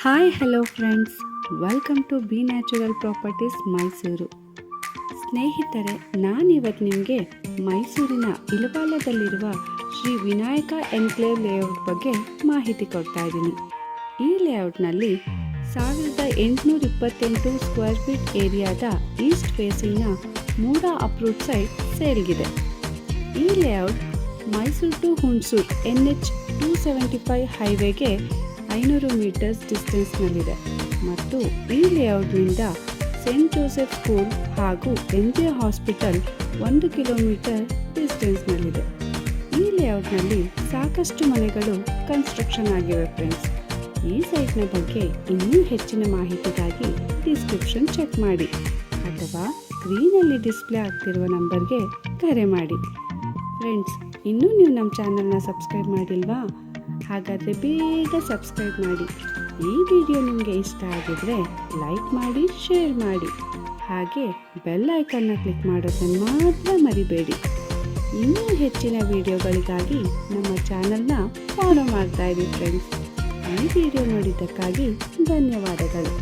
Hi hello friends, welcome to B natural properties Mysuru. ಸ್ನೇಹಿತರೆ, ನಾನಿವತ್ತು ನಿಮಗೆ ಮೈಸೂರಿನ ಇಲವಾಲದಲ್ಲಿರುವ ಶ್ರೀ ವಿನಾಯಕ ಎನ್ಕ್ಲೇವ್ ಲೇಔಟ್ ಬಗ್ಗೆ ಮಾಹಿತಿ ಕೊಡ್ತಾ ಇದ್ದೀನಿ. ಈ ಲೇಔಟ್ನಲ್ಲಿ 1828 ಸ್ಕ್ವೇರ್ ಫೀಟ್ ಏರಿಯಾದ ಈಸ್ಟ್ ಫೇಸಿಂಗ್ನ ಮೂಡ ಅಪ್ರೂವ್ಡ್ ಸೈಟ್ ಸೇಲ್ಗಿದೆ. ಈ layout Mysuru to Hunsur NH 275 ಹೈವೇಗೆ 500 ಮೀಟರ್ಸ್ ಡಿಸ್ಟೆನ್ಸ್ನಲ್ಲಿದೆ ಮತ್ತು ಈ ಲೇಔಟ್ನಿಂದ ಸೇಂಟ್ ಜೋಸೆಫ್ ಸ್ಕೂಲ್ ಹಾಗೂ NJ ಹಾಸ್ಪಿಟಲ್ 1 ಕಿಲೋಮೀಟರ್ ಡಿಸ್ಟೆನ್ಸ್ನಲ್ಲಿದೆ. ಈ ಲೇಔಟ್ನಲ್ಲಿ ಸಾಕಷ್ಟು ಮನೆಗಳು ಕನ್ಸ್ಟ್ರಕ್ಷನ್ ಆಗಿವೆ ಫ್ರೆಂಡ್ಸ್. ಈ ಸೈಟ್ನ ಬಗ್ಗೆ ಇನ್ನೂ ಹೆಚ್ಚಿನ ಮಾಹಿತಿಗಾಗಿ ಡಿಸ್ಕ್ರಿಪ್ಷನ್ ಚೆಕ್ ಮಾಡಿ ಅಥವಾ ಸ್ಕ್ರೀನಲ್ಲಿ ಡಿಸ್ಪ್ಲೇ ಆಗ್ತಿರುವ ನಂಬರ್ಗೆ ಕರೆ ಮಾಡಿ. ಫ್ರೆಂಡ್ಸ್, ಇನ್ನೂ ನೀವು ನಮ್ಮ ಚಾನಲ್ನ ಸಬ್ಸ್ಕ್ರೈಬ್ ಮಾಡಿಲ್ವಾ? ಹಾಗಾದರೆ ಬೇಗ ಸಬ್ಸ್ಕ್ರೈಬ್ ಮಾಡಿ. ಈ ವಿಡಿಯೋ ನಿಮಗೆ ಇಷ್ಟ ಆಗಿದ್ರೆ ಲೈಕ್ ಮಾಡಿ, ಶೇರ್ ಮಾಡಿ, ಹಾಗೆ ಬೆಲ್ ಐಕನ್ನ ಕ್ಲಿಕ್ ಮಾಡೋದನ್ನು ಮಾತ್ರ ಮರಿಬೇಡಿ. ಇನ್ನೂ ಹೆಚ್ಚಿನ ವಿಡಿಯೋಗಳಿಗಾಗಿ ನಮ್ಮ ಚಾನಲ್ನ ಫಾಲೋ ಮಾಡ್ತಾ ಇರಿ ಫ್ರೆಂಡ್ಸ್. ಈ ವಿಡಿಯೋ ನೋಡಿದ್ದಕ್ಕಾಗಿ ಧನ್ಯವಾದಗಳು.